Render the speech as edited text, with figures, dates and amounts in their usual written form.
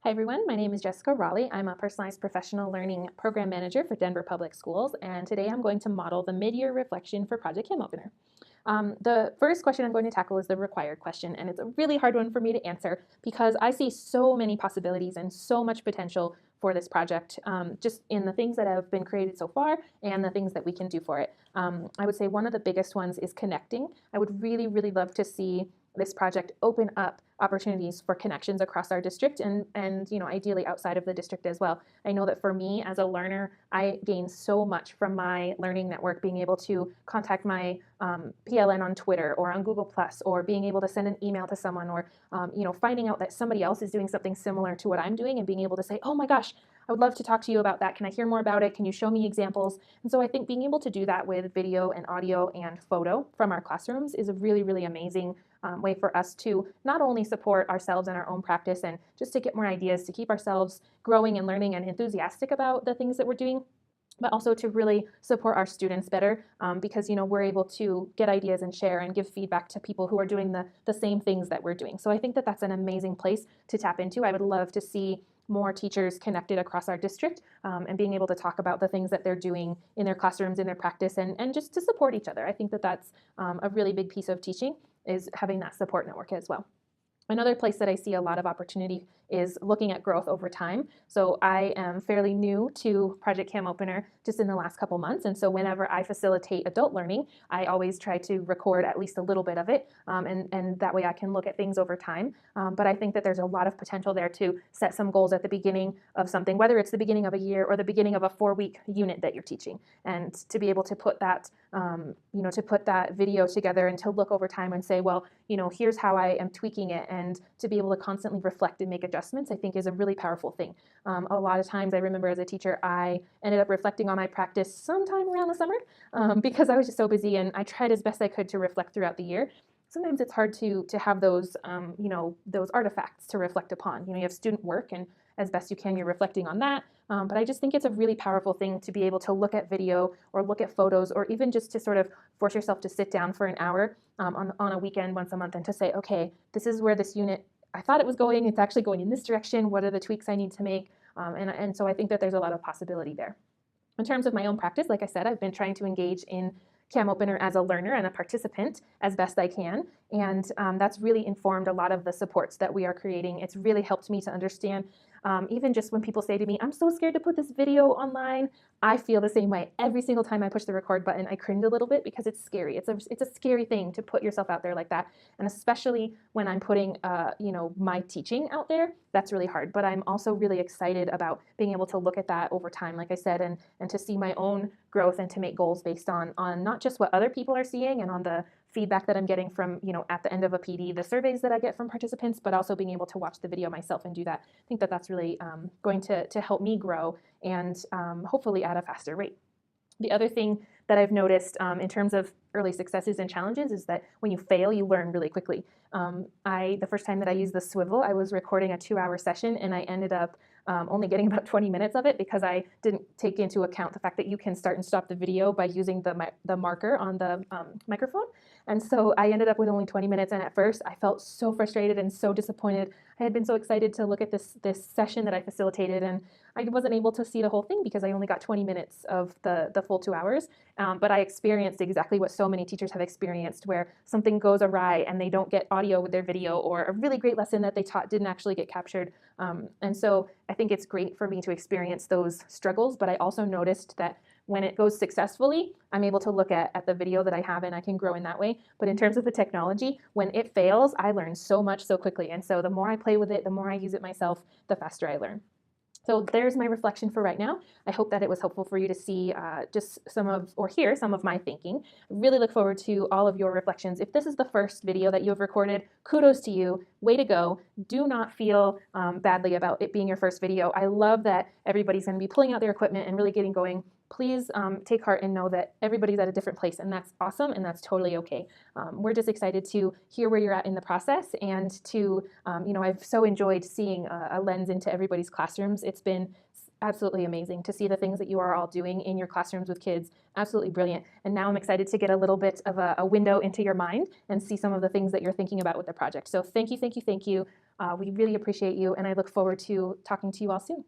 Hi everyone, my name is Jessica Raleigh. I'm a personalized professional learning program manager for Denver Public Schools, and today I'm going to model the mid-year reflection for Project Cam Opener. The first question I'm going to tackle is the required question, and it's a really hard one for me to answer because I see so many possibilities and so much potential for this project, just in the things that have been created so far and the things that we can do for it. I would say one of the biggest ones is connecting. I would really, really love to see this project open up opportunities for connections across our district and ideally outside of the district as well. I know that for me as a learner, I gain so much from my learning network, being able to contact my PLN on Twitter or on Google Plus, or being able to send an email to someone, or finding out that somebody else is doing something similar to what I'm doing and being able to say, oh my gosh, I would love to talk to you about that. Can I hear more about it? Can you show me examples? And so I think being able to do that with video and audio and photo from our classrooms is a really, really amazing way for us to not only support ourselves in our own practice and just to get more ideas, to keep ourselves growing and learning and enthusiastic about the things that we're doing, but also to really support our students better, because we're able to get ideas and share and give feedback to people who are doing the same things that we're doing. So I think that that's an amazing place to tap into. I would love to see more teachers connected across our district, and being able to talk about the things that they're doing in their classrooms, in their practice, and just to support each other. I think that that's a really big piece of teaching, is having that support network as well. Another place that I see a lot of opportunity is looking at growth over time. So I am fairly new to Project Cam Opener just in the last couple months, and so whenever I facilitate adult learning, I always try to record at least a little bit of it, and that way I can look at things over time. But I think that there's a lot of potential there to set some goals at the beginning of something, whether it's the beginning of a year or the beginning of a 4-week unit that you're teaching, and to be able to put that, to put that video together and to look over time and say, well, here's how I am tweaking it, and to be able to constantly reflect and make adjustments, I think is a really powerful thing. A lot of times I remember as a teacher, I ended up reflecting on my practice sometime around the summer, because I was just so busy, and I tried as best I could to reflect throughout the year. Sometimes it's hard to have those, those artifacts to reflect upon. You have student work, and as best you can, you're reflecting on that. But I just think it's a really powerful thing to be able to look at video or look at photos, or even just to sort of force yourself to sit down for an hour on a weekend once a month, and to say, okay, this is where this unit, I thought it was going, it's actually going in this direction. What are the tweaks I need to make? And so I think that there's a lot of possibility there. In terms of my own practice, like I said, I've been trying to engage in Cam Opener as a learner and a participant as best I can, and that's really informed a lot of the supports that we are creating. It's really helped me to understand, even just when people say to me, I'm so scared to put this video online, I feel the same way. Every single time I push the record button, I cringe a little bit because it's scary. It's a scary thing to put yourself out there like that, and especially when I'm putting my teaching out there, that's really hard. But I'm also really excited about being able to look at that over time, like I said, and to see my own growth and to make goals based on not just what other people are seeing and on the feedback that I'm getting from, at the end of a PD, the surveys that I get from participants, but also being able to watch the video myself and do that. I think that that's really going to help me grow and hopefully at a faster rate. The other thing that I've noticed in terms of early successes and challenges is that when you fail, you learn really quickly. The first time that I used the swivel, I was recording a 2-hour session, and I ended up only getting about 20 minutes of it because I didn't take into account the fact that you can start and stop the video by using the marker on the microphone. And so I ended up with only 20 minutes, and at first I felt so frustrated and so disappointed. I had been so excited to look at this session that I facilitated, and I wasn't able to see the whole thing because I only got 20 minutes of the full 2 hours. But I experienced exactly what so many teachers have experienced, where something goes awry and they don't get audio with their video, or a really great lesson that they taught didn't actually get captured. And so I think it's great for me to experience those struggles, but I also noticed that when it goes successfully, I'm able to look at the video that I have, and I can grow in that way. But in terms of the technology, when it fails, I learn so much so quickly. And so the more I play with it, the more I use it myself, the faster I learn. So there's my reflection for right now. I hope that it was helpful for you to see hear some of my thinking. I really look forward to all of your reflections. If this is the first video that you have recorded, kudos to you. Way to go. Do not feel badly about it being your first video. I love that everybody's going to be pulling out their equipment and really getting going. Please take heart and know that everybody's at a different place, and that's awesome, and that's totally okay. We're just excited to hear where you're at in the process, and to, I've so enjoyed seeing a lens into everybody's classrooms. It's been absolutely amazing to see the things that you are all doing in your classrooms with kids. Absolutely brilliant. And now I'm excited to get a little bit of a window into your mind and see some of the things that you're thinking about with the project. So thank you, thank you, thank you. We really appreciate you, and I look forward to talking to you all soon.